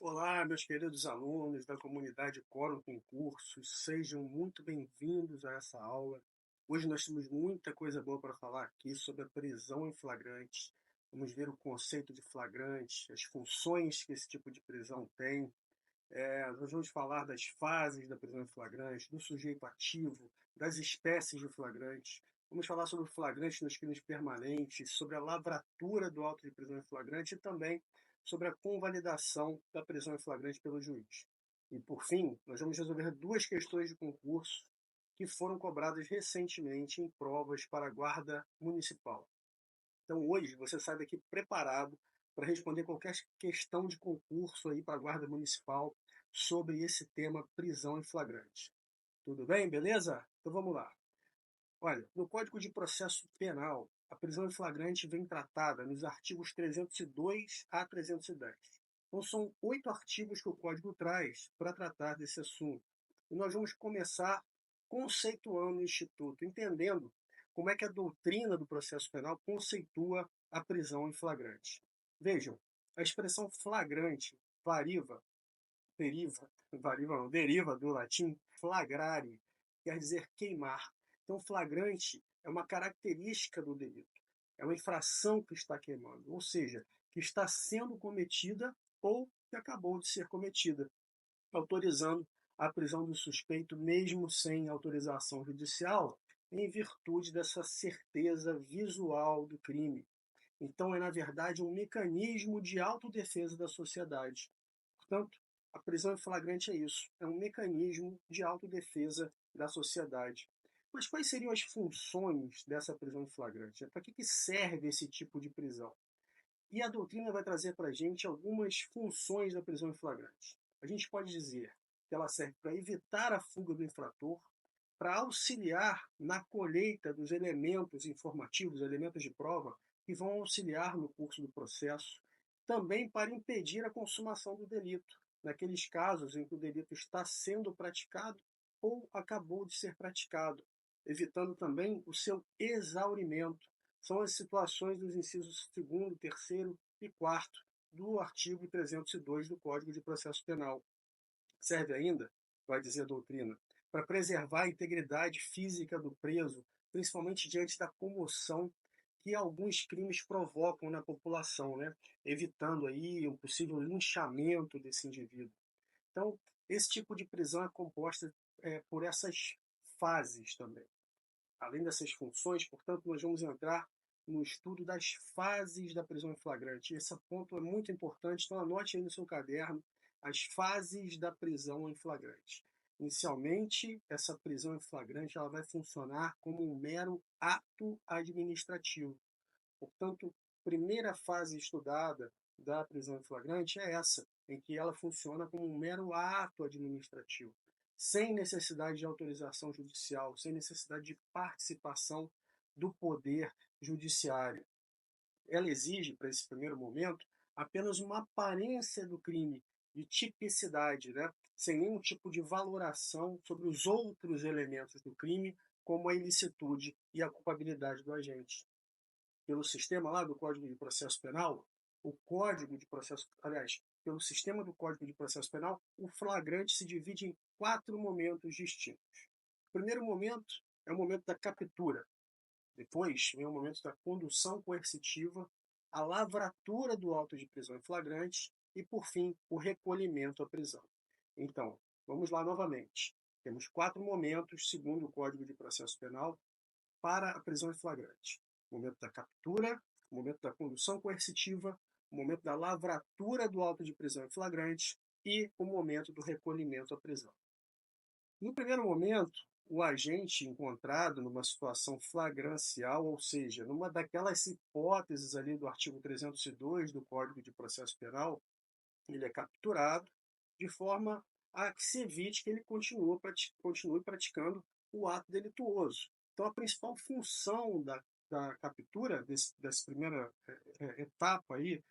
Olá, meus queridos alunos da comunidade Quórum Concursos, sejam muito bem-vindos a essa aula. Hoje nós temos muita coisa boa para falar aqui sobre a prisão em flagrante. Vamos ver o conceito de flagrante, as funções que esse tipo de prisão tem. Nós vamos falar das fases da prisão em flagrante, do sujeito ativo, das espécies de flagrante. Vamos falar sobre o flagrante nos crimes permanentes, sobre a lavratura do auto de prisão em flagrante e também sobre a convalidação da prisão em flagrante pelo juiz. E, por fim, nós vamos resolver duas questões de concurso que foram cobradas recentemente em provas para a Guarda Municipal. Então, hoje, você sai daqui preparado para responder qualquer questão de concurso aí para a Guarda Municipal sobre esse tema prisão em flagrante. Tudo bem, beleza? Então vamos lá. Olha, no Código de Processo Penal, a prisão em flagrante vem tratada nos artigos 302 a 310. Então são 8 artigos que o Código traz para tratar desse assunto. E nós vamos começar conceituando o Instituto, entendendo como é que a doutrina do processo penal conceitua a prisão em flagrante. Vejam, a expressão flagrante deriva do latim flagrare, quer dizer queimar. Então, flagrante é uma característica do delito, é uma infração que está queimando, ou seja, que está sendo cometida ou que acabou de ser cometida, autorizando a prisão do suspeito mesmo sem autorização judicial, em virtude dessa certeza visual do crime. Então, é, na verdade, um mecanismo de autodefesa da sociedade. Portanto, a prisão em flagrante é isso, é um mecanismo de autodefesa da sociedade. Mas quais seriam as funções dessa prisão em flagrante? Para que serve esse tipo de prisão? E a doutrina vai trazer para a gente algumas funções da prisão em flagrante. A gente pode dizer que ela serve para evitar a fuga do infrator, para auxiliar na colheita dos elementos informativos, elementos de prova, que vão auxiliar no curso do processo, também para impedir a consumação do delito, naqueles casos em que o delito está sendo praticado ou acabou de ser praticado, evitando também o seu exaurimento. São as situações dos incisos 2º, 3º e 4º do artigo 302 do Código de Processo Penal. Serve ainda, vai dizer a doutrina, para preservar a integridade física do preso, principalmente diante da comoção que alguns crimes provocam na população, né? Evitando aí um possível linchamento desse indivíduo. Então, esse tipo de prisão é composta por essas fases também. Além dessas funções, portanto, nós vamos entrar no estudo das fases da prisão em flagrante. Esse ponto é muito importante, então anote aí no seu caderno as fases da prisão em flagrante. Inicialmente, essa prisão em flagrante ela vai funcionar como um mero ato administrativo. Portanto, a primeira fase estudada da prisão em flagrante é essa, em que ela funciona como um mero ato administrativo, sem necessidade de autorização judicial, sem necessidade de participação do poder judiciário. Ela exige, para esse primeiro momento, apenas uma aparência do crime, de tipicidade, né? Sem nenhum tipo de valoração sobre os outros elementos do crime, como a ilicitude e a culpabilidade do agente. Pelo sistema lá do Código de Processo Penal, o Código de Processo, aliás, pelo sistema do Código de Processo Penal, o flagrante se divide em 4 momentos distintos. O primeiro momento é o momento da captura. Depois vem o momento da condução coercitiva, a lavratura do auto de prisão em flagrante e, por fim, o recolhimento à prisão. Então, vamos lá novamente. Temos 4 momentos, segundo o Código de Processo Penal, para a prisão em flagrante: o momento da captura, o momento da condução coercitiva, o momento da lavratura do auto de prisão em flagrante e o momento do recolhimento à prisão. No primeiro momento, o agente encontrado numa situação flagrancial, ou seja, numa daquelas hipóteses ali do artigo 302 do Código de Processo Penal, ele é capturado de forma a que se evite que ele continue praticando o ato delituoso. Então, a principal função da captura, dessa primeira etapa aí,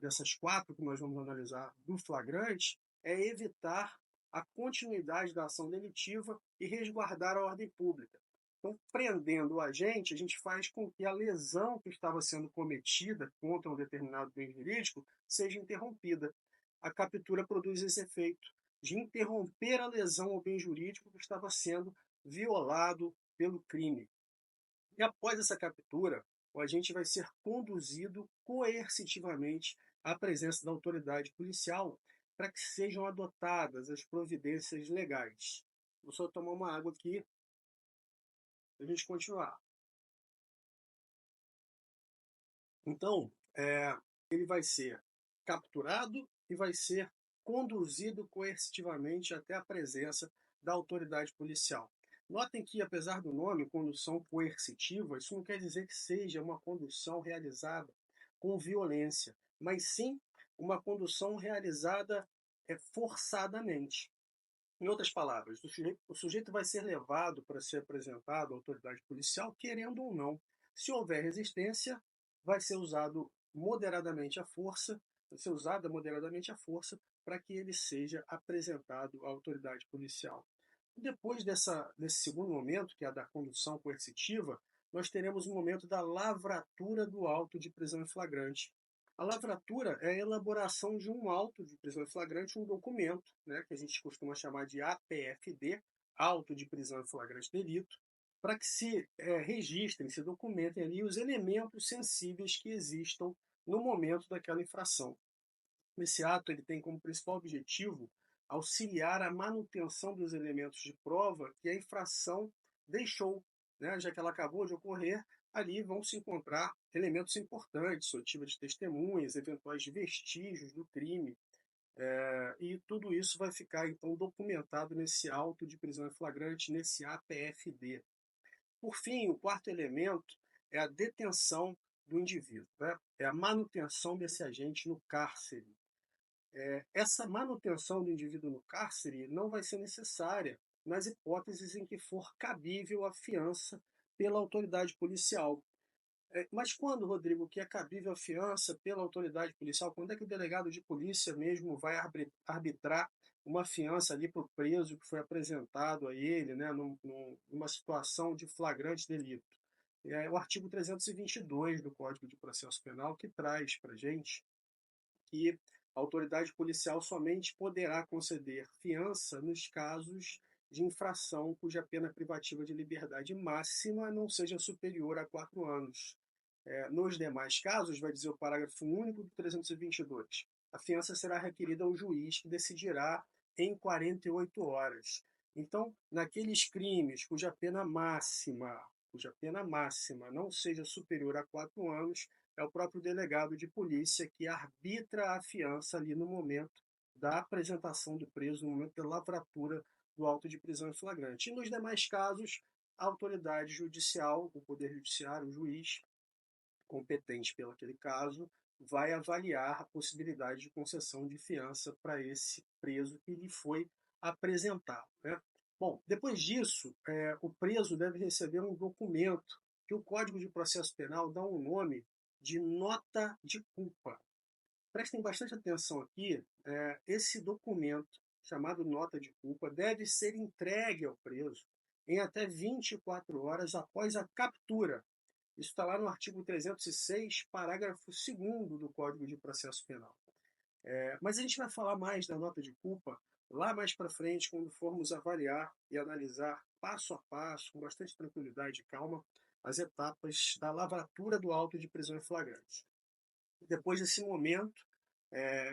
dessas 4 que nós vamos analisar do flagrante, é evitar a continuidade da ação delitiva e resguardar a ordem pública. Então, prendendo o agente, a gente faz com que a lesão que estava sendo cometida contra um determinado bem jurídico seja interrompida. a captura produz esse efeito de interromper a lesão ao bem jurídico que estava sendo violado pelo crime. E após essa captura, o agente vai ser conduzido coercitivamente à presença da autoridade policial para que sejam adotadas as providências legais. Vou só tomar uma água aqui para a gente continuar. Então, ele vai ser capturado e vai ser conduzido coercitivamente até a presença da autoridade policial. Notem que, apesar do nome, condução coercitiva, isso não quer dizer que seja uma condução realizada com violência, mas sim uma condução realizada forçadamente. Em outras palavras, o sujeito vai ser levado para ser apresentado à autoridade policial, querendo ou não. Se houver resistência, vai ser usado moderadamente a força, vai ser usada moderadamente a força para que ele seja apresentado à autoridade policial. Depois desse segundo momento, que é a da condução coercitiva, nós teremos o momento da lavratura do auto de prisão em flagrante. A lavratura é a elaboração de um auto de prisão em flagrante, um documento, né, que a gente costuma chamar de APFD, auto de prisão em flagrante delito, para que se registrem, se documentem ali os elementos sensíveis que existam no momento daquela infração. Esse ato ele tem como principal objetivo auxiliar a manutenção dos elementos de prova que a infração deixou, né? Já que ela acabou de ocorrer, ali vão se encontrar elementos importantes, oitiva de testemunhas, eventuais vestígios do crime, e tudo isso vai ficar então documentado nesse auto de prisão em flagrante, nesse APFD. Por fim, o quarto elemento é a detenção do indivíduo, né? É a manutenção desse agente no cárcere. Essa manutenção do indivíduo no cárcere não vai ser necessária nas hipóteses em que for cabível a fiança pela autoridade policial. Mas quando, Rodrigo, que é cabível a fiança pela autoridade policial? Quando é que o delegado de polícia mesmo vai arbitrar uma fiança ali para o preso que foi apresentado a ele, né, numa situação de flagrante delito? É o artigo 322 do Código de Processo Penal que traz para a gente que a autoridade policial somente poderá conceder fiança nos casos de infração cuja pena privativa de liberdade máxima não seja superior a 4 anos. Nos demais casos, vai dizer o parágrafo único do 322, a fiança será requerida ao juiz que decidirá em 48 horas. Então, naqueles crimes cuja pena máxima não seja superior a 4 anos, é o próprio delegado de polícia que arbitra a fiança ali no momento da apresentação do preso, no momento da lavratura do auto de prisão em flagrante. E nos demais casos, a autoridade judicial, o poder judiciário, o juiz competente pelo aquele caso, vai avaliar a possibilidade de concessão de fiança para esse preso que lhe foi apresentado, né? Bom, depois disso, o preso deve receber um documento que o Código de Processo Penal dá um nome de nota de culpa. Prestem bastante atenção aqui, esse documento, chamado nota de culpa, deve ser entregue ao preso em até 24 horas após a captura. Isso está lá no artigo 306, parágrafo 2º do Código de Processo Penal. Mas a gente vai falar mais da nota de culpa lá mais para frente, quando formos avaliar e analisar passo a passo, com bastante tranquilidade e calma, as etapas da lavratura do auto de prisão em flagrante. Depois desse momento,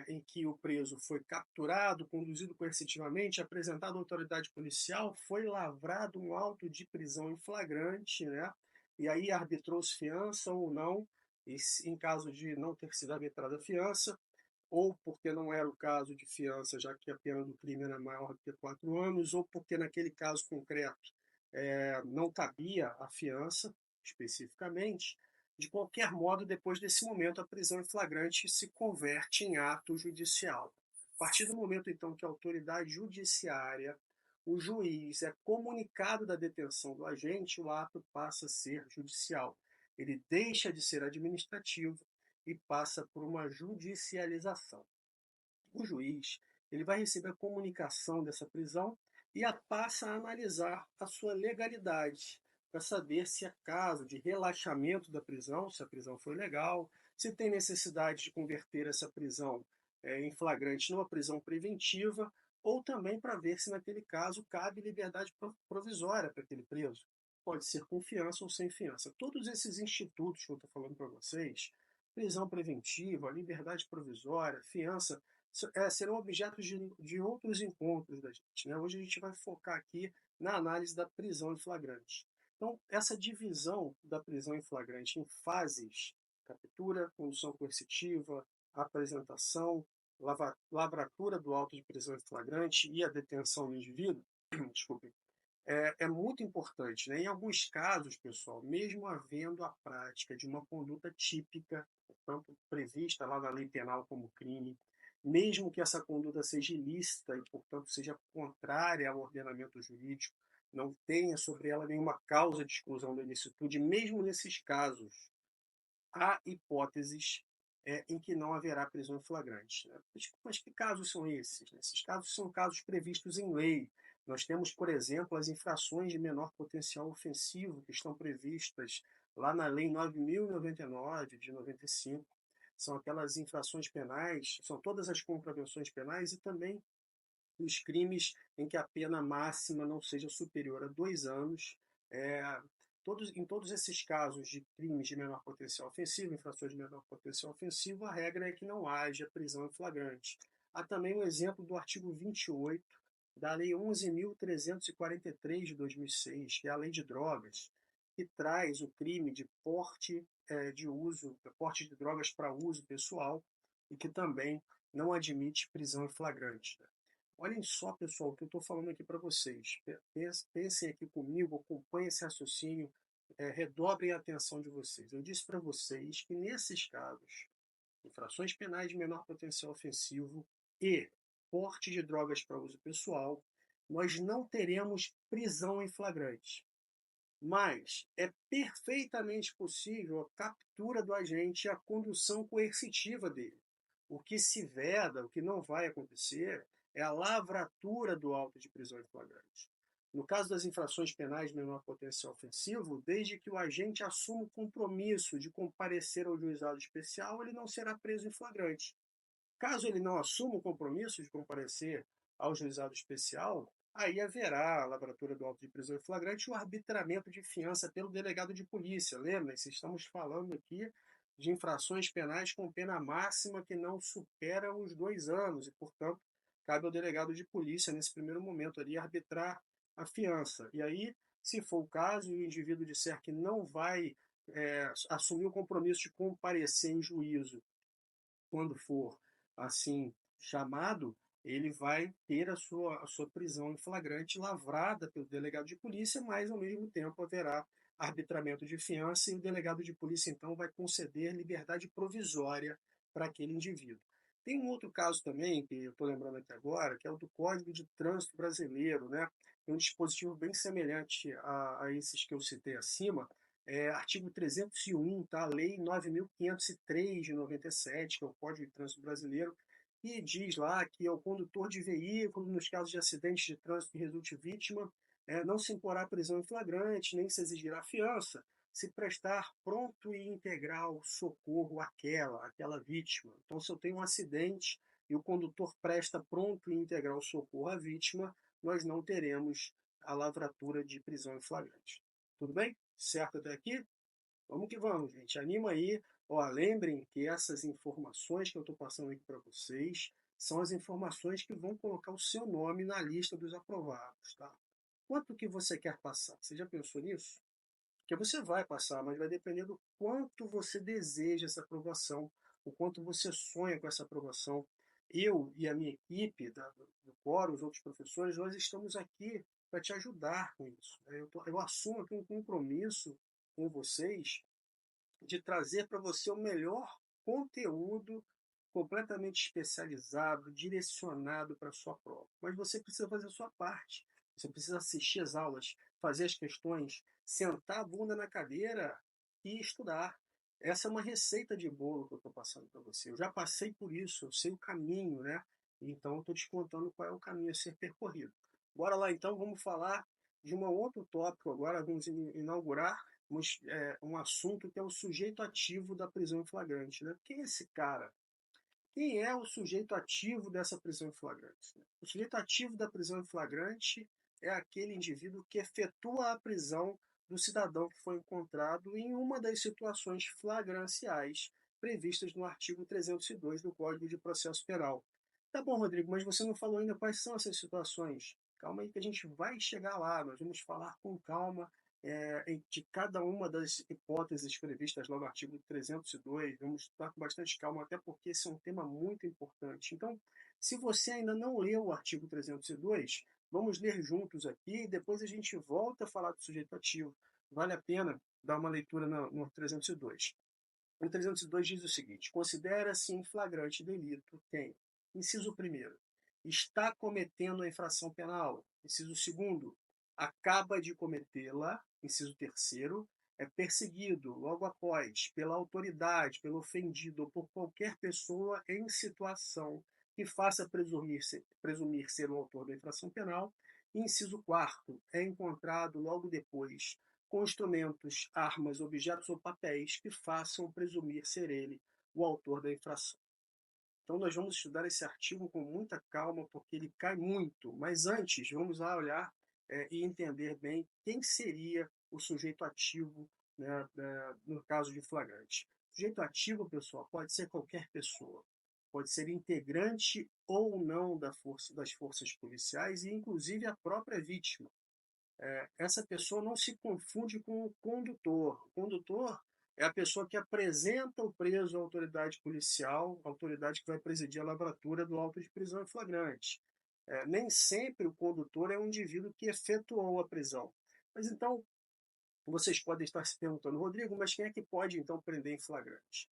em que o preso foi capturado, conduzido coercitivamente, apresentado à autoridade policial, foi lavrado um auto de prisão em flagrante, né? E aí arbitrou-se fiança ou não, e em caso de não ter sido arbitrada a fiança, ou porque não era o caso de fiança, já que a pena do crime era maior do que 4 anos, ou porque naquele caso concreto não cabia a fiança, especificamente. De qualquer modo, depois desse momento, a prisão em flagrante se converte em ato judicial. A partir do momento, então, que a autoridade judiciária, o juiz, é comunicado da detenção do agente, o ato passa a ser judicial. Ele deixa de ser administrativo e passa por uma judicialização. O juiz ele vai receber a comunicação dessa prisão e passa a analisar a sua legalidade, para saber se é caso de relaxamento da prisão, se a prisão foi legal, se tem necessidade de converter essa prisão em flagrante numa prisão preventiva, ou também para ver se naquele caso cabe liberdade provisória para aquele preso. Pode ser com fiança ou sem fiança. Todos esses institutos que eu estou falando para vocês, prisão preventiva, liberdade provisória, fiança, serão objetos de outros encontros da gente, né? Hoje a gente vai focar aqui na análise da prisão em flagrante. Então, essa divisão da prisão em flagrante em fases: captura, condução coercitiva, apresentação, lavratura do auto de prisão em flagrante e a detenção do indivíduo, desculpe, é muito importante, né? Em alguns casos, pessoal, mesmo havendo a prática de uma conduta típica, portanto, prevista lá na lei penal como crime, mesmo que essa conduta seja ilícita e, portanto, seja contrária ao ordenamento jurídico, não tenha sobre ela nenhuma causa de exclusão da ilicitude, mesmo nesses casos, há hipóteses em que não haverá prisão em flagrante. Né? Mas que casos são esses? Esses casos são casos previstos em lei. Nós temos, por exemplo, as infrações de menor potencial ofensivo que estão previstas lá na Lei 9.099, de 95. São aquelas infrações penais, são todas as contravenções penais e também os crimes em que a pena máxima não seja superior a 2 anos. É, em todos esses casos de crimes de menor potencial ofensivo, infrações de menor potencial ofensivo, a regra é que não haja prisão em flagrante. Há também um exemplo do artigo 28 da Lei 11.343 de 2006, que é a Lei de Drogas, que traz o crime de porte porte de drogas para uso pessoal e que também não admite prisão em flagrante. Olhem só, pessoal, o que eu estou falando aqui para vocês. Pensem aqui comigo, acompanhem esse raciocínio, redobrem a atenção de vocês. Eu disse para vocês que nesses casos, infrações penais de menor potencial ofensivo e porte de drogas para uso pessoal, nós não teremos prisão em flagrante. Mas é perfeitamente possível a captura do agente e a condução coercitiva dele. O que se veda, o que não vai acontecer, é a lavratura do auto de prisão em flagrante. No caso das infrações penais de menor potencial ofensivo, desde que o agente assuma o compromisso de comparecer ao juizado especial, ele não será preso em flagrante. Caso ele não assuma o compromisso de comparecer ao juizado especial, aí haverá a lavratura do auto de prisão em flagrante e o arbitramento de fiança pelo delegado de polícia. Lembrem-se, estamos falando aqui de infrações penais com pena máxima que não supera os 2 anos e, portanto, cabe ao delegado de polícia, nesse primeiro momento ali, arbitrar a fiança. E aí, se for o caso e o indivíduo disser que não vai assumir o compromisso de comparecer em juízo quando for assim chamado, ele vai ter a sua prisão em flagrante lavrada pelo delegado de polícia, mas ao mesmo tempo haverá arbitramento de fiança e o delegado de polícia então vai conceder liberdade provisória para aquele indivíduo. Tem um outro caso também, que eu estou lembrando aqui agora, que é o do Código de Trânsito Brasileiro, né? É um dispositivo bem semelhante a esses que eu citei acima, artigo 301, tá? Lei 9.503 de 97, que é o Código de Trânsito Brasileiro, e diz lá que ao condutor de veículo, nos casos de acidente de trânsito que resulte vítima, não se imporá prisão em flagrante, nem se exigirá fiança, se prestar pronto e integral socorro àquela vítima. Então, se eu tenho um acidente e o condutor presta pronto e integral socorro à vítima, nós não teremos a lavratura de prisão em flagrante. Tudo bem? Certo até aqui? Vamos que vamos, gente. Anima aí. Ó, lembrem que essas informações que eu estou passando aqui para vocês são as informações que vão colocar o seu nome na lista dos aprovados, tá? Quanto que você quer passar? Você já pensou nisso? Porque você vai passar, mas vai depender do quanto você deseja essa aprovação, o quanto você sonha com essa aprovação. Eu e a minha equipe do Coro, os outros professores, nós estamos aqui para te ajudar com isso. Eu assumo aqui um compromisso com vocês de trazer para você o melhor conteúdo completamente especializado, direcionado para a sua prova. Mas você precisa fazer a sua parte. Você precisa assistir as aulas, fazer as questões, sentar a bunda na cadeira e estudar. Essa é uma receita de bolo que eu estou passando para você. Eu já passei por isso, eu sei o caminho, né? Então eu estou te contando qual é o caminho a ser percorrido. Bora lá então, vamos falar de um outro tópico agora, vamos inaugurar um assunto que é o sujeito ativo da prisão em flagrante. Né? Quem é esse cara? quem é o sujeito ativo dessa prisão em flagrante? O sujeito ativo da prisão em flagrante é aquele indivíduo que efetua a prisão do cidadão que foi encontrado em uma das situações flagranciais previstas no artigo 302 do Código de Processo Penal. Tá bom, Rodrigo, mas você não falou ainda quais são essas situações. Calma aí que a gente vai chegar lá, nós vamos falar com calma de cada uma das hipóteses previstas lá no artigo 302, vamos estudar com bastante calma, até porque esse é um tema muito importante. Então, se você ainda não leu o artigo 302, vamos ler juntos aqui e depois a gente volta a falar do sujeito ativo. Vale a pena dar uma leitura no 302. O 302 diz o seguinte: considera-se em flagrante delito quem, inciso 1º, está cometendo a infração penal, inciso 2º, acaba de cometê-la, inciso 3º, é perseguido logo após pela autoridade, pelo ofendido ou por qualquer pessoa em situação que faça presumir ser o autor da infração penal, e inciso 4º, é encontrado logo depois com instrumentos, armas, objetos ou papéis que façam presumir ser ele o autor da infração. Então nós vamos estudar esse artigo com muita calma, porque ele cai muito, mas antes vamos lá olhar e entender bem quem seria o sujeito ativo, né, no caso de flagrante. O sujeito ativo, pessoal, pode ser qualquer pessoa, pode ser integrante ou não das forças policiais e inclusive a própria vítima. Essa pessoa não se confunde com o condutor. O condutor é a pessoa que apresenta o preso à autoridade policial, a autoridade que vai presidir a lavratura do auto de prisão em flagrante. Nem sempre o condutor é um indivíduo que efetuou a prisão. Mas então, vocês podem estar se perguntando, Rodrigo, mas quem é que pode então prender em flagrante?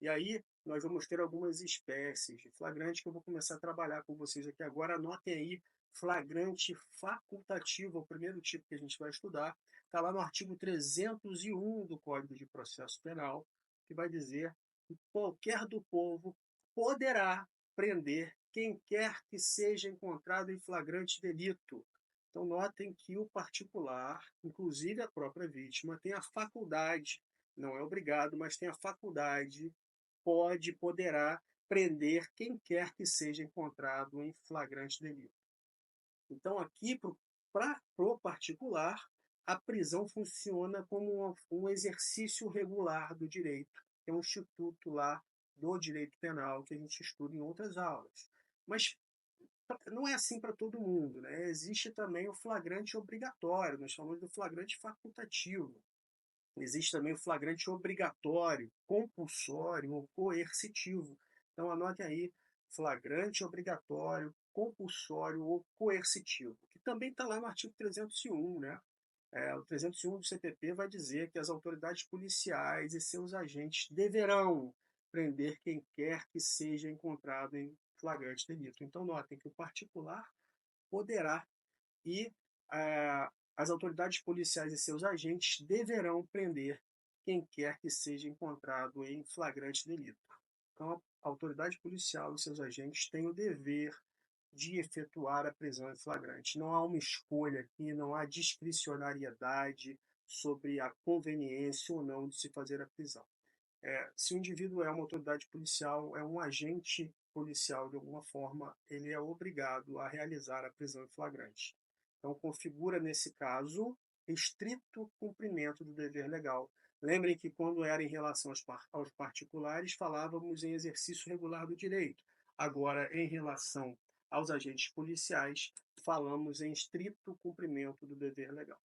E aí nós vamos ter algumas espécies de flagrante que eu vou começar a trabalhar com vocês aqui agora. Anotem aí, flagrante facultativo, é o primeiro tipo que a gente vai estudar. Está lá no artigo 301 do Código de Processo Penal, que vai dizer que qualquer do povo poderá prender quem quer que seja encontrado em flagrante delito. Então, notem que o particular, inclusive a própria vítima, tem a faculdade, não é obrigado, mas tem a faculdade, poderá prender quem quer que seja encontrado em flagrante delito. Então, aqui, para o particular, a prisão funciona como um exercício regular do direito. É um instituto lá do direito penal que a gente estuda em outras aulas. Mas não é assim para todo mundo, né? Existe também o flagrante obrigatório, nós chamamos do flagrante facultativo. Existe também o flagrante obrigatório, compulsório ou coercitivo. Então anote aí, flagrante obrigatório, compulsório ou coercitivo, que também está lá no artigo 301, né? O 301 do CPP vai dizer que as autoridades policiais e seus agentes deverão prender quem quer que seja encontrado em flagrante delito. Então, notem que o particular poderá e as autoridades policiais e seus agentes deverão prender quem quer que seja encontrado em flagrante delito. Então, a autoridade policial e seus agentes têm o dever de efetuar a prisão em flagrante. Não há uma escolha aqui, não há discricionariedade sobre a conveniência ou não de se fazer a prisão. Se o indivíduo é uma autoridade policial, é um agente policial de alguma forma, ele é obrigado a realizar a prisão em flagrante. Então, configura, nesse caso, estrito cumprimento do dever legal. Lembrem que, quando era em relação aos particulares, falávamos em exercício regular do direito. Agora, em relação aos agentes policiais, falamos em estrito cumprimento do dever legal.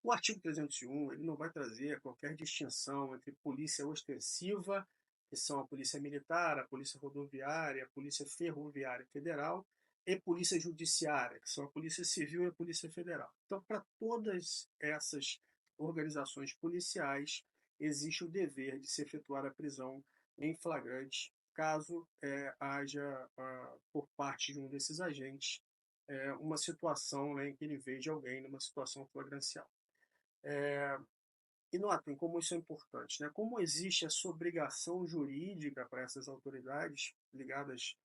O artigo 301 ele não vai trazer qualquer distinção entre polícia ostensiva, que são a polícia militar, a polícia rodoviária, a polícia ferroviária federal, e polícia judiciária, que são a polícia civil e a polícia federal. Então, para todas essas organizações policiais, existe o dever de se efetuar a prisão em flagrante, caso haja, por parte de um desses agentes, uma situação, né, em que ele veja alguém numa situação flagrancial. E notem como isso é importante, né? Como existe essa obrigação jurídica para essas autoridades ligadas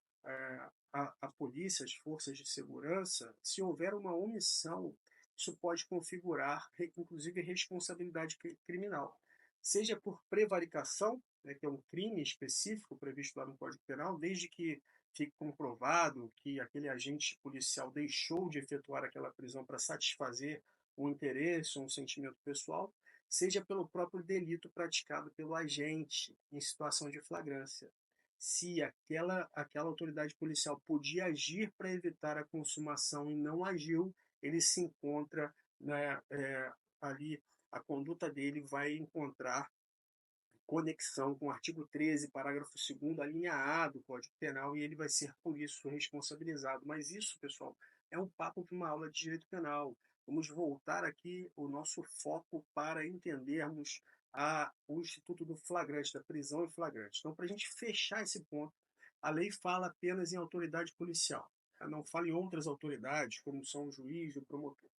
à polícia, às forças de segurança, se houver uma omissão, isso pode configurar, inclusive, responsabilidade criminal, seja por prevaricação, né, que é um crime específico previsto lá no Código Penal, desde que fique comprovado que aquele agente policial deixou de efetuar aquela prisão para satisfazer um interesse, um sentimento pessoal, seja pelo próprio delito praticado pelo agente em situação de flagrância. Se aquela autoridade policial podia agir para evitar a consumação e não agiu, ele se encontra, né, ali, a conduta dele vai encontrar conexão com o artigo 13, parágrafo 2º, a linha A do Código Penal, e ele vai ser por isso responsabilizado. Mas isso, pessoal, é um papo para uma aula de direito penal. Vamos voltar aqui o nosso foco para entendermos o Instituto do Flagrante, da prisão em flagrante. Então, para a gente fechar esse ponto, a lei fala apenas em autoridade policial. Ela não fala em outras autoridades, como são o juiz e o promotor.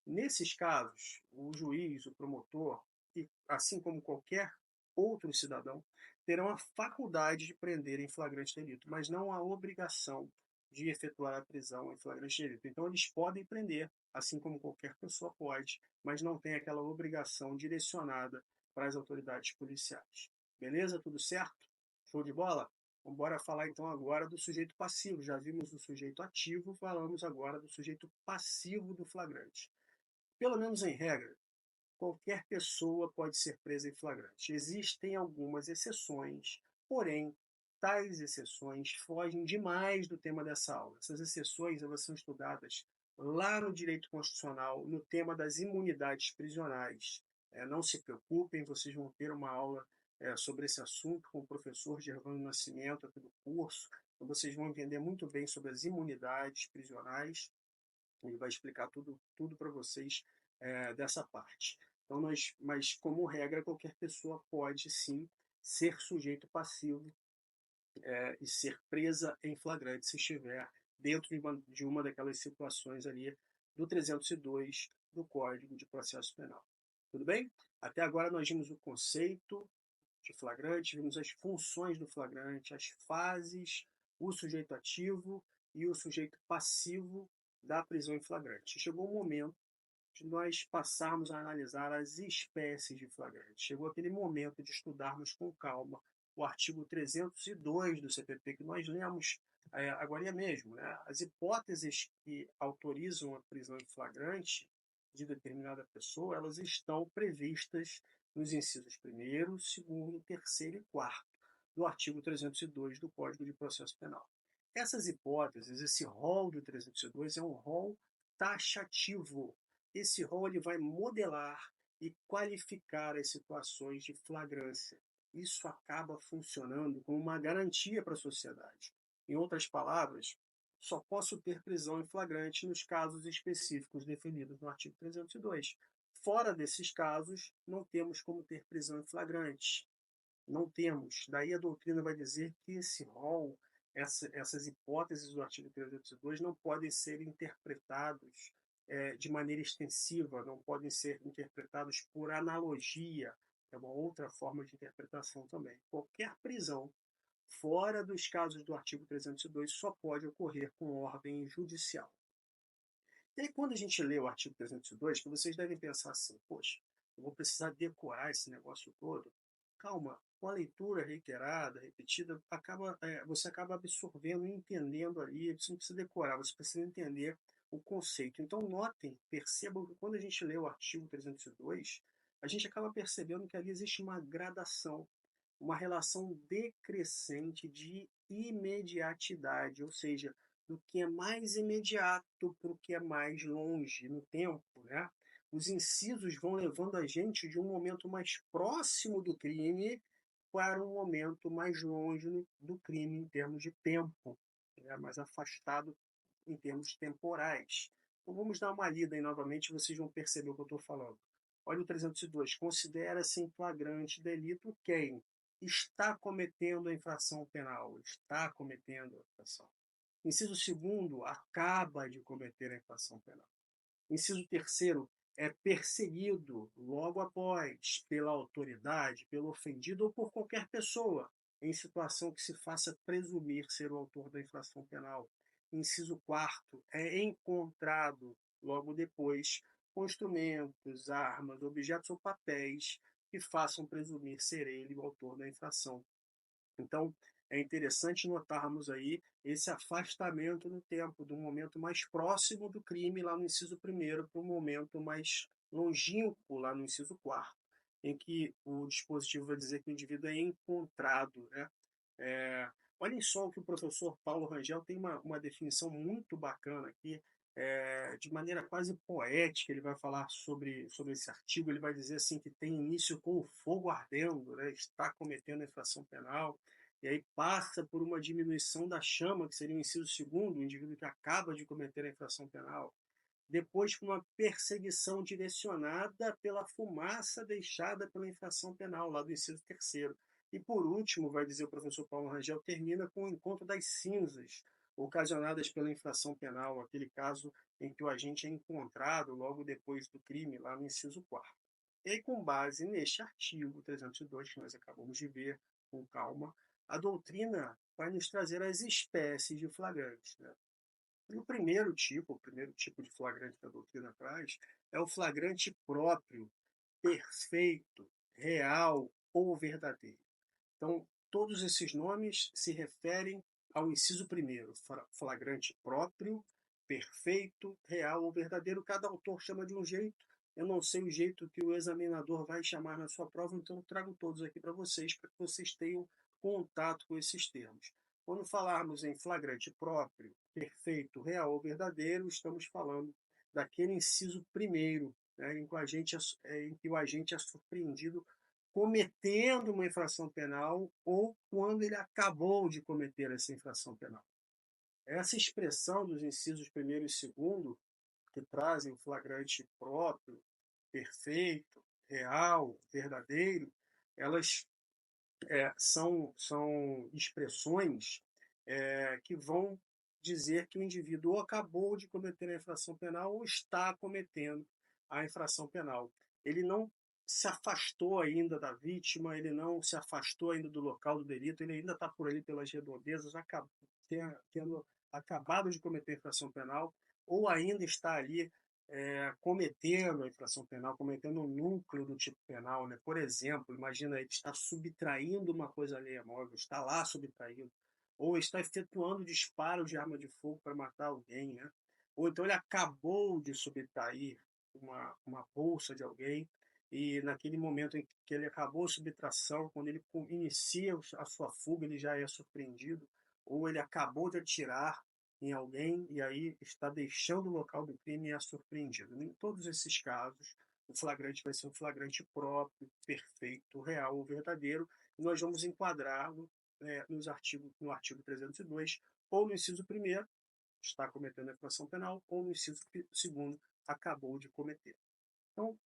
Nesses casos, o juiz, o promotor, e assim como qualquer outro cidadão, terão a faculdade de prender em flagrante delito, mas não a obrigação de efetuar a prisão em flagrante delito. Então, eles podem prender, assim como qualquer pessoa pode, mas não tem aquela obrigação direcionada para as autoridades policiais. Beleza? Tudo certo? Show de bola? Vamos embora falar então agora do sujeito passivo. Já vimos o sujeito ativo, falamos agora do sujeito passivo do flagrante. Pelo menos em regra, qualquer pessoa pode ser presa em flagrante. Existem algumas exceções, porém, tais exceções fogem demais do tema dessa aula. Essas exceções elas são estudadas lá no direito constitucional, no tema das imunidades prisionais. Não se preocupem, vocês vão ter uma aula sobre esse assunto com o professor Gervando Nascimento aqui do curso. Então, vocês vão entender muito bem sobre as imunidades prisionais. Ele vai explicar tudo para vocês dessa parte. Então, mas como regra, qualquer pessoa pode sim ser sujeito passivo e ser presa em flagrante se estiver dentro de uma daquelas situações ali do 302 do Código de Processo Penal. Tudo bem? Até agora nós vimos o conceito de flagrante, vimos as funções do flagrante, as fases, o sujeito ativo e o sujeito passivo da prisão em flagrante. Chegou o momento de nós passarmos a analisar as espécies de flagrante. Chegou aquele momento de estudarmos com calma o artigo 302 do CPP, que nós lemos agora mesmo. Né? As hipóteses que autorizam a prisão em flagrante de determinada pessoa, elas estão previstas nos incisos 1º, 2º, 3º e 4º do artigo 302 do Código de Processo Penal. Essas hipóteses, esse rol do 302 é um rol taxativo. Esse rol ele vai modelar e qualificar as situações de flagrância. Isso acaba funcionando como uma garantia para a sociedade. Em outras palavras, só posso ter prisão em flagrante nos casos específicos definidos no artigo 302. Fora desses casos, não temos como ter prisão em flagrante. Não temos. Daí a doutrina vai dizer que esse rol, essas hipóteses do artigo 302 não podem ser interpretados de maneira extensiva, não podem ser interpretados por analogia. É uma outra forma de interpretação também. Qualquer prisão fora dos casos do artigo 302 só pode ocorrer com ordem judicial. E aí, quando a gente lê o artigo 302, que vocês devem pensar assim, poxa, eu vou precisar decorar esse negócio todo. Calma, com a leitura reiterada, repetida, você acaba absorvendo e entendendo ali, você não precisa decorar, você precisa entender o conceito. Então, notem, percebam que quando a gente lê o artigo 302, a gente acaba percebendo que ali existe uma gradação, uma relação decrescente de imediatidade, ou seja, do que é mais imediato para o que é mais longe no tempo, né? Os incisos vão levando a gente de um momento mais próximo do crime para um momento mais longe do crime em termos de tempo, né? Mais afastado em termos temporais. Então vamos dar uma lida aí novamente e vocês vão perceber o que eu estou falando. Olha o 302. Considera-se em flagrante delito quem está cometendo a infração penal. Está cometendo a infração. Inciso 2º, acaba de cometer a infração penal. Inciso 3º, é perseguido logo após pela autoridade, pelo ofendido ou por qualquer pessoa, em situação que se faça presumir ser o autor da infração penal. Inciso 4º, é encontrado logo depois com instrumentos, armas, objetos ou papéis que façam presumir ser ele o autor da infração. Então, é interessante notarmos aí esse afastamento no tempo, do momento mais próximo do crime, lá no inciso primeiro, para o momento mais longínquo, lá no inciso quarto, em que o dispositivo vai dizer que o indivíduo é encontrado, né? É, olhem só o que o professor Paulo Rangel tem uma definição muito bacana aqui, de maneira quase poética. Ele vai falar sobre esse artigo. Ele vai dizer assim que tem início com o fogo ardendo, né? Está cometendo infração penal, e aí passa por uma diminuição da chama, que seria o inciso segundo, o indivíduo que acaba de cometer a infração penal, depois por uma perseguição direcionada pela fumaça deixada pela infração penal, lá do inciso terceiro. E por último, vai dizer o professor Paulo Rangel, termina com o encontro das cinzas ocasionadas pela infração penal, aquele caso em que o agente é encontrado logo depois do crime, lá no inciso quarto. E aí, com base neste artigo 302, que nós acabamos de ver com calma, a doutrina vai nos trazer as espécies de flagrantes, né? E o primeiro tipo de flagrante que a doutrina traz, é o flagrante próprio, perfeito, real ou verdadeiro. Então, todos esses nomes se referem ao inciso primeiro, flagrante próprio, perfeito, real ou verdadeiro. Cada autor chama de um jeito. Eu não sei o jeito que o examinador vai chamar na sua prova, então eu trago todos aqui para que vocês tenham contato com esses termos. Quando falarmos em flagrante próprio, perfeito, real ou verdadeiro, estamos falando daquele inciso primeiro, né, em que o agente é surpreendido cometendo uma infração penal ou quando ele acabou de cometer essa infração penal. Essa expressão dos incisos primeiro e segundo, que trazem o flagrante próprio, perfeito, real, verdadeiro, elas são expressões que vão dizer que o indivíduo ou acabou de cometer a infração penal ou está cometendo a infração penal. Ele não se afastou ainda da vítima, ele não se afastou ainda do local do delito, ele ainda está por ali pelas redondezas, tendo acabado de cometer a infração penal, ou ainda está ali cometendo a infração penal, cometendo um núcleo do tipo penal, né? Por exemplo, imagina ele está subtraindo uma coisa alheia móvel, está lá subtraindo, ou está efetuando disparo de arma de fogo para matar alguém, né? Ou então ele acabou de subtrair uma bolsa de alguém e naquele momento em que ele acabou a subtração, quando ele inicia a sua fuga, ele já é surpreendido, ou ele acabou de atirar em alguém e aí está deixando o local do crime e é surpreendido. Em todos esses casos, o flagrante vai ser um flagrante próprio, perfeito, real ou verdadeiro, e nós vamos enquadrá-lo no artigo 302, ou no inciso primeiro, está cometendo a infração penal, ou no inciso segundo, acabou de cometer. Então,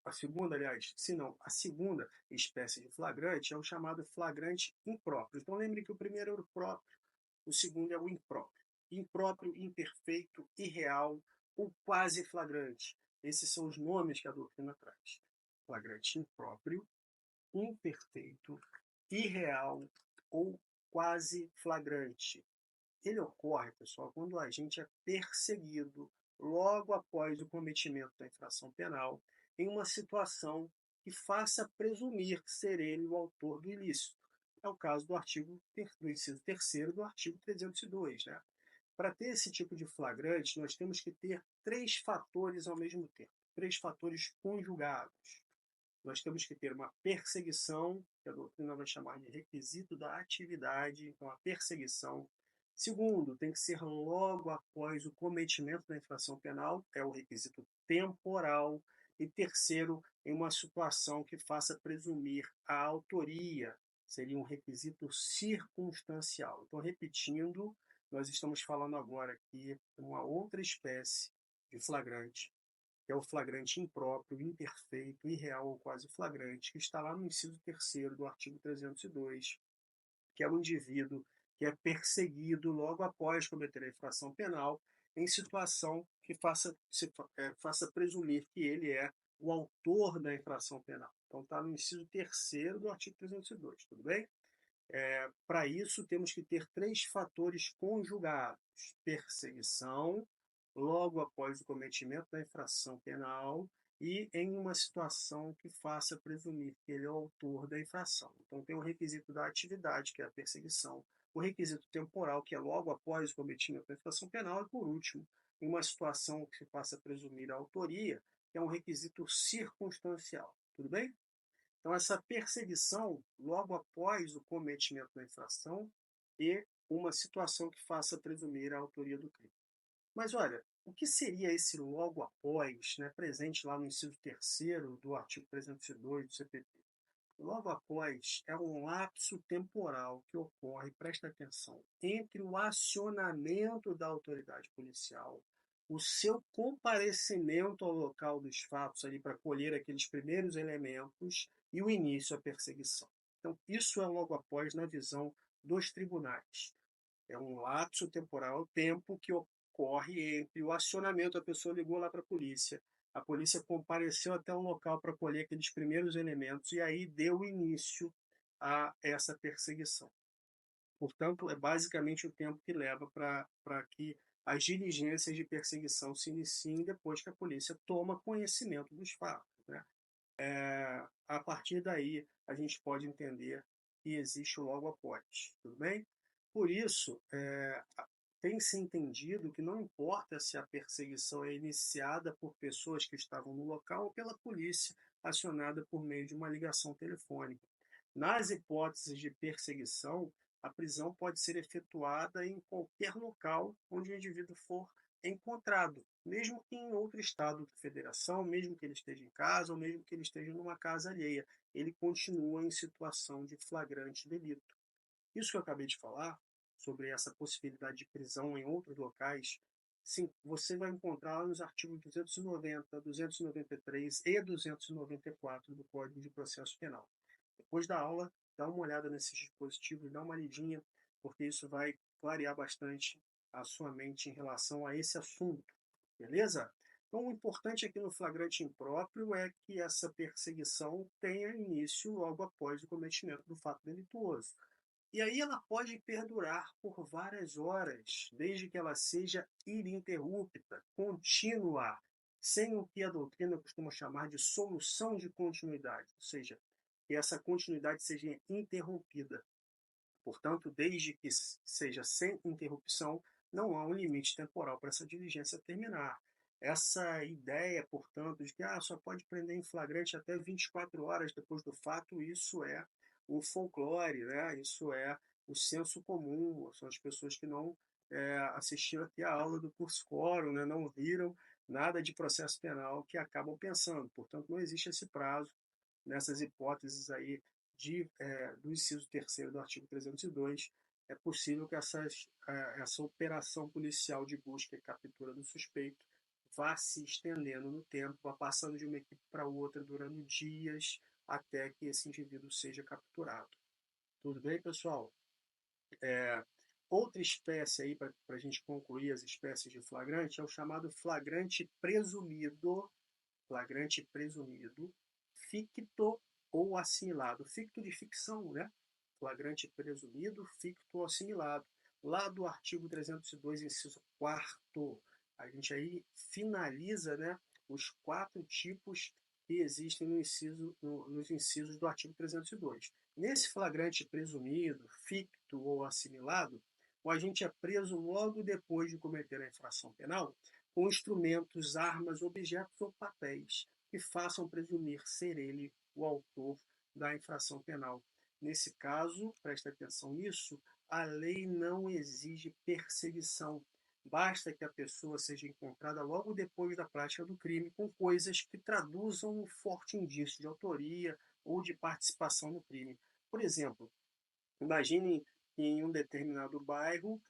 a segunda, aliás, se não, a segunda espécie de flagrante é o chamado flagrante impróprio. Então lembre que o primeiro é o próprio, o segundo é o impróprio. Impróprio, imperfeito, irreal ou quase flagrante. Esses são os nomes que a doutrina traz. Flagrante impróprio, imperfeito, irreal ou quase flagrante. Ele ocorre, pessoal, quando o agente é perseguido logo após o cometimento da infração penal em uma situação que faça presumir ser ele o autor do ilícito. É o caso do inciso terceiro do artigo 302, né? Para ter esse tipo de flagrante, nós temos que ter três fatores ao mesmo tempo, três fatores conjugados. Nós temos que ter uma perseguição, que a doutrina vai chamar de requisito da atividade, então a perseguição. Segundo, tem que ser logo após o cometimento da infração penal, é o requisito temporal. E terceiro, em uma situação que faça presumir a autoria, seria um requisito circunstancial. Então, repetindo, nós estamos falando agora aqui de uma outra espécie de flagrante, que é o flagrante impróprio, imperfeito, irreal ou quase flagrante, que está lá no inciso terceiro do artigo 302, que é o indivíduo que é perseguido logo após cometer a infração penal em situação que faça presumir que ele é o autor da infração penal. Então está no inciso terceiro do artigo 302, tudo bem? Para isso, temos que ter três fatores conjugados: perseguição, logo após o cometimento da infração penal, e em uma situação que faça presumir que ele é o autor da infração. Então, tem o requisito da atividade, que é a perseguição, o requisito temporal, que é logo após o cometimento da infração penal, e, por último, em uma situação que se faça presumir a autoria, que é um requisito circunstancial. Tudo bem? Então, essa perseguição logo após o cometimento da infração e uma situação que faça presumir a autoria do crime. Mas olha, o que seria esse logo após, né, presente lá no inciso 3º do artigo 302 do CPP? Logo após é um lapso temporal que ocorre, presta atenção, entre o acionamento da autoridade policial, o seu comparecimento ao local dos fatos ali para colher aqueles primeiros elementos e o início da perseguição. Então, isso é logo após na visão dos tribunais. É um lapso temporal, tempo que ocorre entre o acionamento, a pessoa ligou lá para a polícia compareceu até o local para colher aqueles primeiros elementos e aí deu início a essa perseguição. Portanto, é basicamente o tempo que leva para que as diligências de perseguição se iniciem depois que a polícia toma conhecimento dos fatos, né? A partir daí, a gente pode entender que existe o logo após, tudo bem? Por isso, tem-se entendido que não importa se a perseguição é iniciada por pessoas que estavam no local ou pela polícia acionada por meio de uma ligação telefônica. Nas hipóteses de perseguição, a prisão pode ser efetuada em qualquer local onde o indivíduo for encontrado, mesmo que em outro estado da federação, mesmo que ele esteja em casa ou mesmo que ele esteja numa casa alheia, ele continua em situação de flagrante delito. Isso que eu acabei de falar, sobre essa possibilidade de prisão em outros locais, sim, você vai encontrar nos artigos 290, 293 e 294 do Código de Processo Penal. Depois da aula, dá uma olhada nesses dispositivos, dá uma lidinha, porque isso vai clarear bastante a sua mente em relação a esse assunto, beleza? Então, o importante aqui no flagrante impróprio é que essa perseguição tenha início logo após o cometimento do fato delituoso. E aí ela pode perdurar por várias horas, desde que ela seja ininterrupta, contínua, sem o que a doutrina costuma chamar de solução de continuidade, ou seja, que essa continuidade seja interrompida. Portanto, desde que seja sem interrupção, não há um limite temporal para essa diligência terminar. Essa ideia, portanto, de que só pode prender em flagrante até 24 horas depois do fato, isso é o folclore, né? Isso é o senso comum, são as pessoas que não assistiram aqui a aula do curso Quórum, né? Não viram nada de processo penal que acabam pensando. Portanto, não existe esse prazo nessas hipóteses aí do inciso 3º do artigo 302, é possível que essa operação policial de busca e captura do suspeito vá se estendendo no tempo, vá passando de uma equipe para outra, durante dias, até que esse indivíduo seja capturado. Tudo bem, pessoal? Outra espécie aí, para a gente concluir as espécies de flagrante, é o chamado flagrante presumido, ficto ou assimilado. Ficto de ficção, né? Flagrante presumido, ficto ou assimilado. Lá do artigo 302, inciso 4º, a gente aí finaliza, né, os 4 tipos que existem nos incisos do artigo 302. Nesse flagrante presumido, ficto ou assimilado, o agente é preso logo depois de cometer a infração penal com instrumentos, armas, objetos ou papéis que façam presumir ser ele o autor da infração penal. Nesse caso, preste atenção nisso, a lei não exige perseguição. Basta que a pessoa seja encontrada logo depois da prática do crime com coisas que traduzam um forte indício de autoria ou de participação no crime. Por exemplo, imagine que em um determinado bairro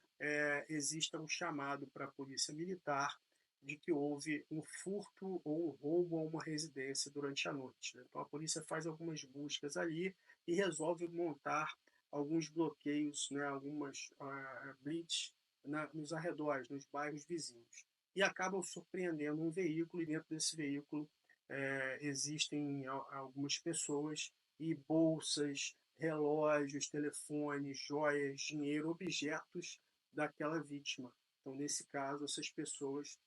exista um chamado para a polícia militar de que houve um furto ou um roubo a uma residência durante a noite, né? Então a polícia faz algumas buscas ali e resolve montar alguns bloqueios, né, algumas blitz nos arredores, nos bairros vizinhos. E acabam surpreendendo um veículo, e dentro desse veículo existem algumas pessoas e bolsas, relógios, telefones, joias, dinheiro, objetos daquela vítima. Então, nesse caso, essas pessoas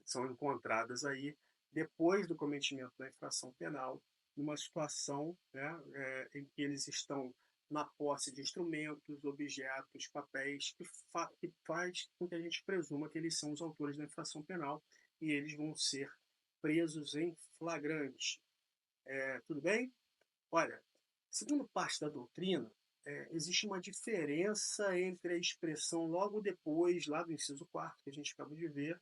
são encontradas aí depois do cometimento da infração penal, numa situação, né, em que eles estão na posse de instrumentos, objetos, papéis, que faz com que a gente presuma que eles são os autores da infração penal e eles vão ser presos em flagrante. Tudo bem? Olha, segundo parte da doutrina, existe uma diferença entre a expressão logo depois, lá do inciso 4 que a gente acabou de ver,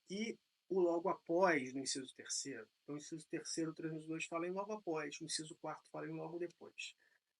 e o logo após, no inciso 3º. Então, o inciso 3º, 302, fala em logo após, o inciso 4º fala em logo depois.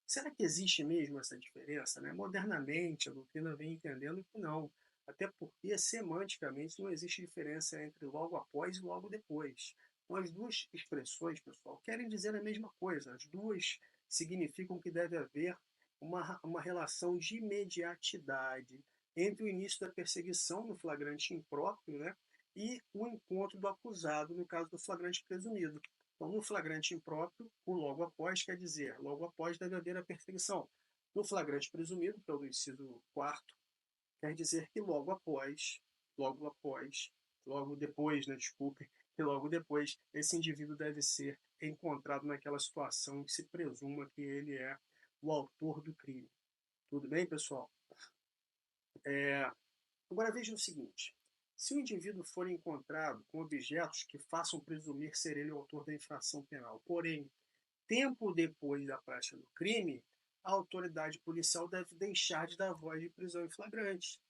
Será que existe mesmo essa diferença? Né? Modernamente, a doutrina vem entendendo que não, até porque, semanticamente, não existe diferença entre logo após e logo depois. Então, as duas expressões, pessoal, querem dizer a mesma coisa. As duas significam que deve haver uma relação de imediatidade entre o início da perseguição no flagrante impróprio, né, e o encontro do acusado, no caso do flagrante presumido. Então, no flagrante impróprio, o logo após quer dizer, logo após deve haver a perseguição. No flagrante presumido, que é o do inciso 4º, quer dizer que logo após, logo depois, né, desculpe, que logo depois esse indivíduo deve ser encontrado naquela situação que se presuma que ele é o autor do crime. Tudo bem, pessoal? Agora veja o seguinte: se o indivíduo for encontrado com objetos que façam presumir ser ele o autor da infração penal, porém, tempo depois da prática do crime, a autoridade policial deve deixar de dar voz de prisão em flagrante.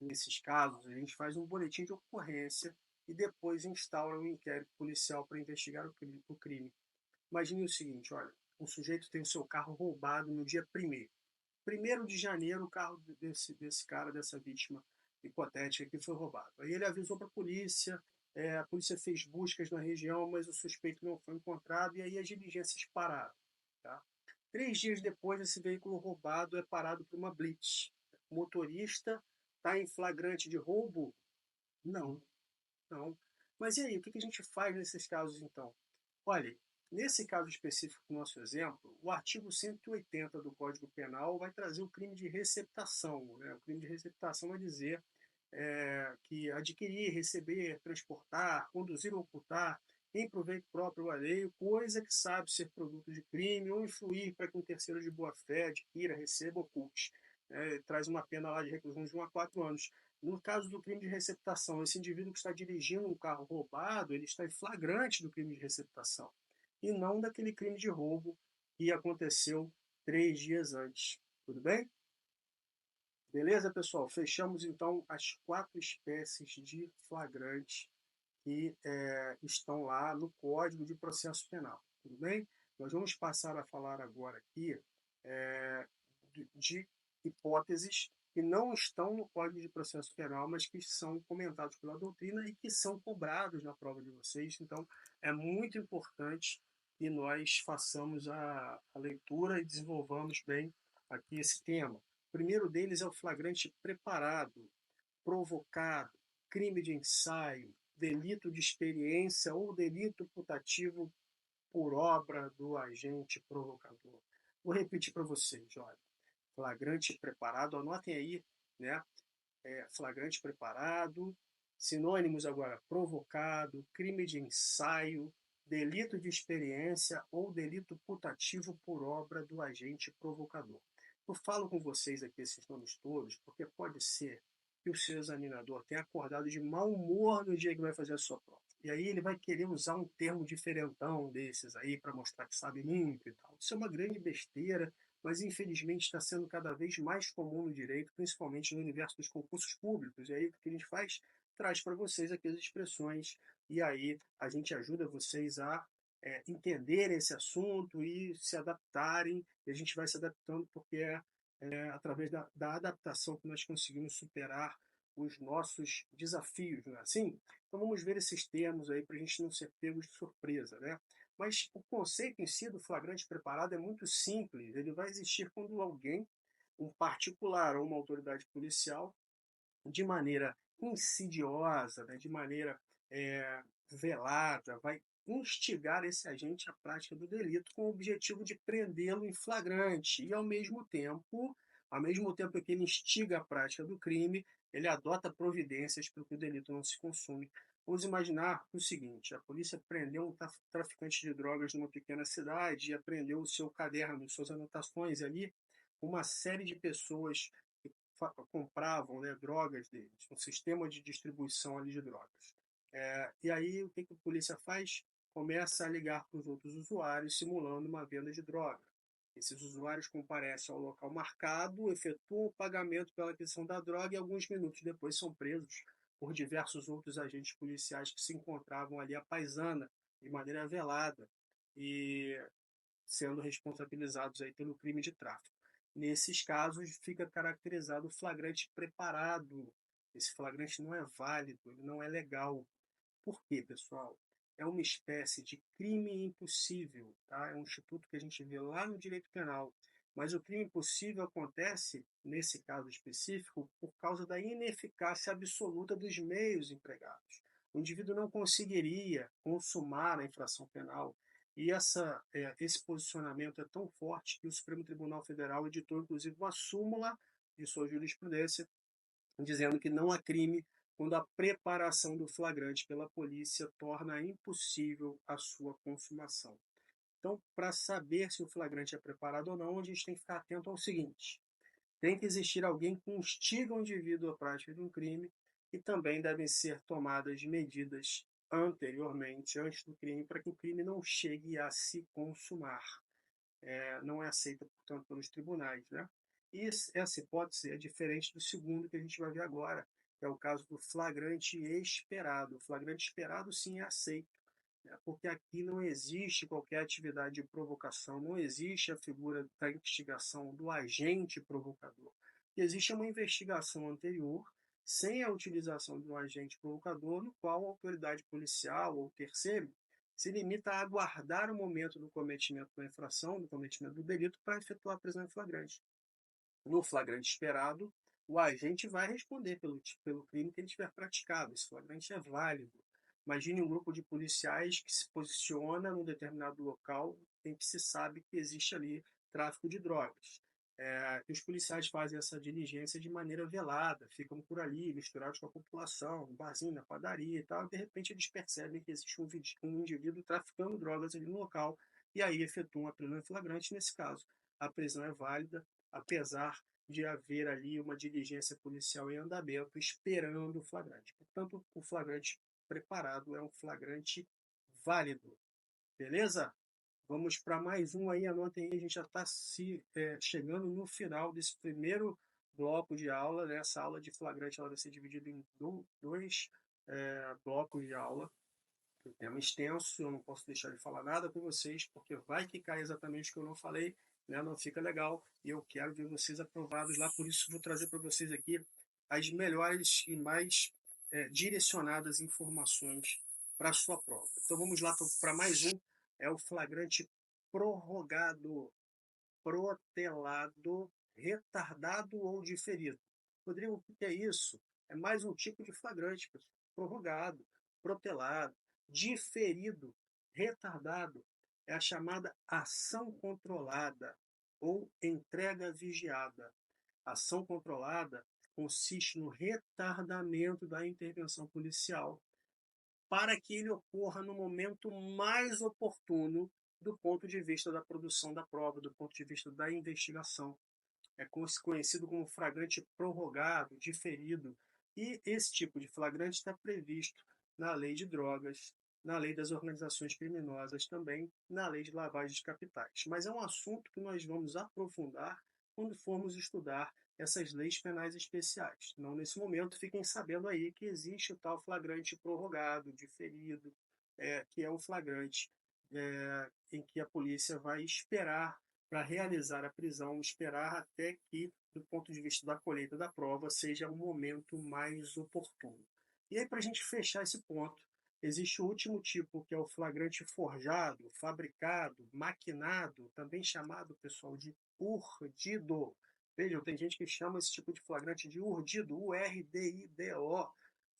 Nesses casos, a gente faz um boletim de ocorrência e depois instaura um inquérito policial para investigar o crime. Imagine o seguinte: olha, um sujeito tem o seu carro roubado no dia 1º de janeiro, o carro desse cara, dessa vítima hipotética que foi roubado. Aí ele avisou para a polícia fez buscas na região, mas o suspeito não foi encontrado e aí as diligências pararam. Tá? 3 dias depois, esse veículo roubado é parado por uma blitz. O motorista está em flagrante de roubo? Não, não. Mas e aí, o que a gente faz nesses casos então? Olha, nesse caso específico do nosso exemplo, o artigo 180 do Código Penal vai trazer o crime de receptação. Né? O crime de receptação vai dizer que adquirir, receber, transportar, conduzir ou ocultar em proveito próprio ou alheio, coisa que sabe ser produto de crime ou influir para que um terceiro de boa-fé adquira, receba ou oculte. Traz uma pena lá de reclusão de 1 a 4 anos. No caso do crime de receptação, esse indivíduo que está dirigindo um carro roubado, ele está em flagrante do crime de receptação, e não daquele crime de roubo que aconteceu 3 dias antes. Tudo bem? Beleza, pessoal? Fechamos então as 4 espécies de flagrante que estão lá no Código de Processo Penal. Tudo bem? Nós vamos passar a falar agora aqui de hipóteses que não estão no Código de Processo Penal, mas que são comentados pela doutrina e que são cobrados na prova de vocês. Então, é muito importante que nós façamos a leitura e desenvolvamos bem aqui esse tema. O primeiro deles é o flagrante preparado, provocado, crime de ensaio, delito de experiência ou delito putativo por obra do agente provocador. Vou repetir para vocês, olha. Flagrante preparado, anotem aí, né? Flagrante preparado, sinônimos agora: provocado, crime de ensaio, delito de experiência ou delito putativo por obra do agente provocador. Eu falo com vocês aqui esses nomes todos porque pode ser que o seu examinador tenha acordado de mau humor no dia que vai fazer a sua prova. E aí ele vai querer usar um termo diferentão desses aí para mostrar que sabe muito e tal. Isso é uma grande besteira, mas infelizmente está sendo cada vez mais comum no direito, principalmente no universo dos concursos públicos. E aí o que a gente faz? Traz para vocês aqui as expressões, e aí a gente ajuda vocês a entenderem esse assunto e se adaptarem, e a gente vai se adaptando porque através da adaptação que nós conseguimos superar os nossos desafios, não é assim? Então vamos ver esses termos aí para a gente não ser pegos de surpresa, né? Mas o conceito em si do flagrante preparado é muito simples. Ele vai existir quando alguém, um particular ou uma autoridade policial, de maneira insidiosa, né, de maneira velada, vai instigar esse agente à prática do delito com o objetivo de prendê-lo em flagrante e, ao mesmo tempo que ele instiga a prática do crime, ele adota providências para que o delito não se consume. Vamos imaginar o seguinte: a polícia prendeu um traficante de drogas numa pequena cidade e apreendeu o seu caderno, suas anotações ali, uma série de pessoas que compravam, né, drogas deles, um sistema de distribuição ali de drogas. E aí o que a polícia faz? Começa a ligar para os outros usuários, simulando uma venda de droga. Esses usuários comparecem ao local marcado, efetuam o pagamento pela aquisição da droga e alguns minutos depois são presos por diversos outros agentes policiais que se encontravam ali à paisana, de maneira velada, e sendo responsabilizados aí pelo crime de tráfico. Nesses casos, fica caracterizado o flagrante preparado. Esse flagrante não é válido, ele não é legal. Por quê, pessoal? É uma espécie de crime impossível, tá? É um instituto que a gente vê lá no direito penal. Mas o crime impossível acontece, nesse caso específico, por causa da ineficácia absoluta dos meios empregados. O indivíduo não conseguiria consumar a infração penal. E esse posicionamento é tão forte que o Supremo Tribunal Federal editou, inclusive, uma súmula de sua jurisprudência dizendo que não há crime quando a preparação do flagrante pela polícia torna impossível a sua consumação. Então, para saber se o flagrante é preparado ou não, a gente tem que ficar atento ao seguinte: tem que existir alguém que instiga o indivíduo à prática de um crime e também devem ser tomadas medidas anteriormente, antes do crime, para que o crime não chegue a se consumar. Não é aceita, portanto, pelos tribunais, né? E essa hipótese é diferente do segundo que a gente vai ver agora, que é o caso do flagrante esperado. O flagrante esperado, sim, é aceito, né? Porque aqui não existe qualquer atividade de provocação, não existe a figura da instigação do agente provocador. Existe uma investigação anterior, sem a utilização do agente provocador, no qual a autoridade policial ou terceiro se limita a aguardar o momento do cometimento da infração, do cometimento do delito, para efetuar a prisão em flagrante. No flagrante esperado, o agente vai responder pelo crime que ele tiver praticado. Esse flagrante é válido. Imagine um grupo de policiais que se posiciona num determinado local em que se sabe que existe ali tráfico de drogas. E os policiais fazem essa diligência de maneira velada, ficam por ali, misturados com a população, no barzinho, na padaria e tal, e de repente eles percebem que existe um indivíduo traficando drogas ali no local, e aí efetuam a prisão em flagrante. Nesse caso, a prisão é válida, apesar de haver ali uma diligência policial em andamento esperando o flagrante. Portanto, o flagrante preparado é um flagrante válido. Beleza? Vamos para mais um aí, anotem aí, a gente já está chegando no final desse primeiro bloco de aula, né? Essa aula de flagrante ela vai ser dividida em dois blocos de aula. O tema extenso, eu não posso deixar de falar nada com vocês, porque vai que cai exatamente o que eu não falei, né? Não fica legal, e eu quero ver vocês aprovados lá, por isso vou trazer para vocês aqui as melhores e mais direcionadas informações para a sua prova. Então vamos lá para mais um, é o flagrante prorrogado, protelado, retardado ou diferido. Rodrigo, o que é isso? É mais um tipo de flagrante, pessoal. Prorrogado, protelado, diferido, retardado. É a chamada ação controlada ou entrega vigiada. Ação controlada consiste no retardamento da intervenção policial para que ele ocorra no momento mais oportuno do ponto de vista da produção da prova, do ponto de vista da investigação. É conhecido como flagrante prorrogado, diferido, e esse tipo de flagrante está previsto na lei de drogas, na lei das organizações criminosas também, na lei de lavagem de capitais. Mas é um assunto que nós vamos aprofundar quando formos estudar essas leis penais especiais. Não nesse momento, fiquem sabendo aí que existe o tal flagrante prorrogado, diferido, que é um flagrante em que a polícia vai esperar para realizar a prisão, esperar até que, do ponto de vista da colheita da prova, seja o momento mais oportuno. E aí, para a gente fechar esse ponto, existe o último tipo, que é o flagrante forjado, fabricado, maquinado, também chamado, pessoal, de urdido. Vejam, tem gente que chama esse tipo de flagrante de urdido, U-R-D-I-D-O.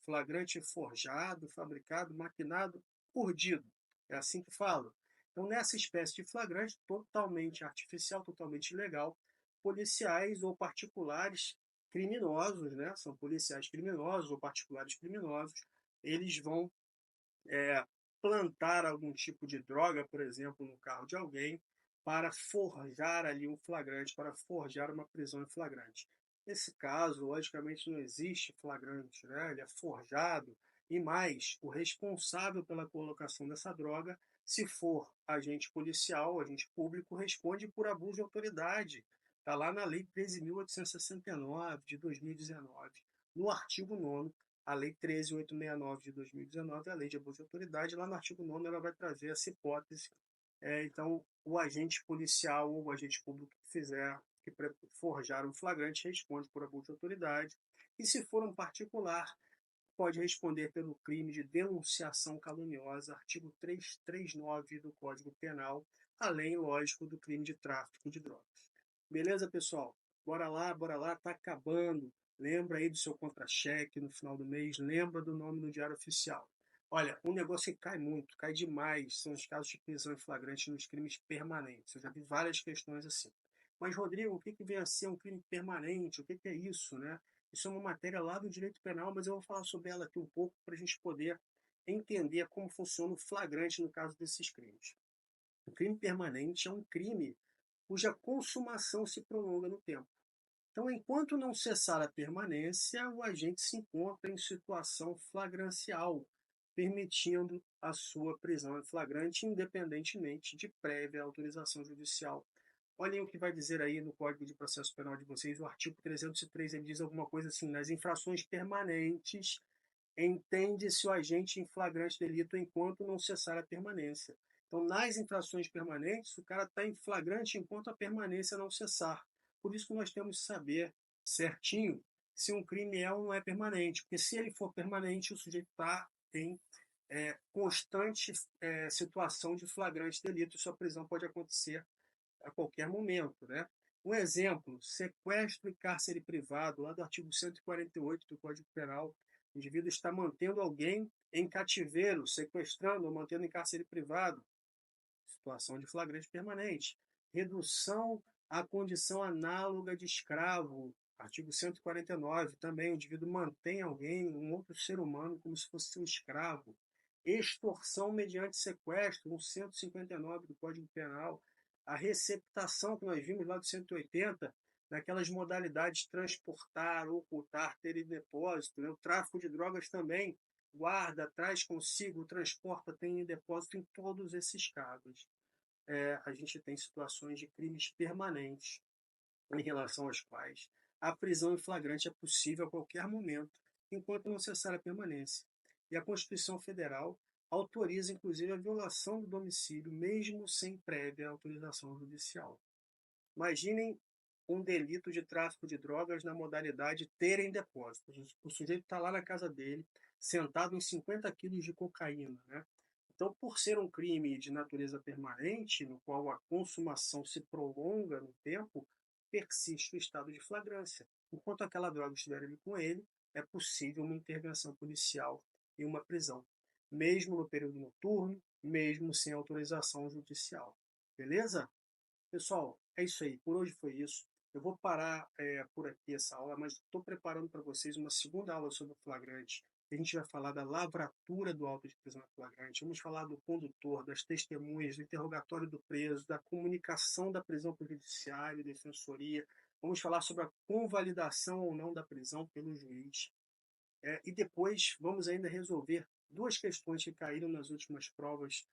Flagrante forjado, fabricado, maquinado, urdido. É assim que fala. Então, nessa espécie de flagrante totalmente artificial, totalmente ilegal, policiais ou particulares criminosos, né? São policiais criminosos ou particulares criminosos, eles vão é, plantar algum tipo de droga, por exemplo, no carro de alguém, para forjar ali um flagrante, para forjar uma prisão em flagrante. Nesse caso, logicamente, não existe flagrante, né? Ele é forjado, e mais, o responsável pela colocação dessa droga, se for agente policial, agente público, responde por abuso de autoridade. Está lá na Lei 13.869 de 2019, no artigo 9º, a Lei 13.869 de 2019, a Lei de Abuso de Autoridade. Lá no artigo 9º ela vai trazer essa hipótese. Então, o agente policial ou o agente público que fizer, que forjar um flagrante, responde por abuso de autoridade. E se for um particular, pode responder pelo crime de denunciação caluniosa, artigo 339 do Código Penal, além, lógico, do crime de tráfico de drogas. Beleza, pessoal? Bora lá, tá acabando. Lembra aí do seu contra-cheque no final do mês, lembra do nome no Diário Oficial. Olha, um negócio que cai muito, cai demais, são os casos de prisão em flagrante nos crimes permanentes. Eu já vi várias questões assim. Mas, Rodrigo, o que vem a ser um crime permanente? O que é isso, né? Isso é uma matéria lá do direito penal, mas eu vou falar sobre ela aqui um pouco para a gente poder entender como funciona o flagrante no caso desses crimes. O crime permanente é um crime cuja consumação se prolonga no tempo. Então, enquanto não cessar a permanência, o agente se encontra em situação flagrancial, permitindo a sua prisão em flagrante, independentemente de prévia autorização judicial. Olhem o que vai dizer aí no Código de Processo Penal de vocês, o artigo 303, ele diz alguma coisa assim: nas infrações permanentes, entende-se o agente em flagrante delito enquanto não cessar a permanência. Então, nas infrações permanentes, o cara está em flagrante enquanto a permanência não cessar. Por isso que nós temos que saber certinho se um crime é ou não é permanente, porque se ele for permanente, o sujeito está em constante situação de flagrante delito, e sua prisão pode acontecer a qualquer momento, né? Um exemplo, sequestro e cárcere privado, lá do artigo 148 do Código Penal. O indivíduo está mantendo alguém em cativeiro, sequestrando ou mantendo em cárcere privado. Situação de flagrante permanente. Redução à condição análoga de escravo. Artigo 149, também o indivíduo mantém alguém, um outro ser humano, como se fosse um escravo. Extorsão mediante sequestro, 159 do Código Penal. A receptação que nós vimos lá do 180, naquelas modalidades transportar, ocultar, ter em depósito. Né? O tráfico de drogas também guarda, traz consigo, transporta, tem em depósito. Em todos esses casos, a gente tem situações de crimes permanentes em relação aos quais a prisão em flagrante é possível a qualquer momento, enquanto não cessar a permanência. E a Constituição Federal autoriza, inclusive, a violação do domicílio, mesmo sem prévia autorização judicial. Imaginem um delito de tráfico de drogas na modalidade ter em depósito. O sujeito está lá na casa dele, sentado em 50 quilos de cocaína. Né? Então, por ser um crime de natureza permanente, no qual a consumação se prolonga no tempo, persiste o estado de flagrância. Enquanto aquela droga estiver ali com ele, é possível uma intervenção policial e uma prisão, mesmo no período noturno, mesmo sem autorização judicial. Beleza? Pessoal, é isso aí. Por hoje foi isso. Eu vou parar por aqui essa aula, mas estou preparando para vocês uma segunda aula sobre o flagrante. A gente vai falar da lavratura do auto de prisão em flagrante. Vamos falar do condutor, das testemunhas, do interrogatório do preso, da comunicação da prisão para o judiciário, defensoria. Vamos falar sobre a convalidação ou não da prisão pelo juiz. E depois vamos ainda resolver duas questões que caíram nas últimas provas,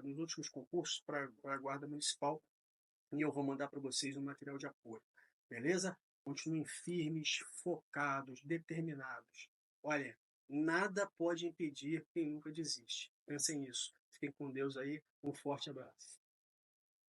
nos últimos concursos para a Guarda Municipal, e eu vou mandar para vocês um material de apoio. Beleza? Continuem firmes, focados, determinados. Olha, nada pode impedir quem nunca desiste. Pensem nisso. Fiquem com Deus aí. Um forte abraço.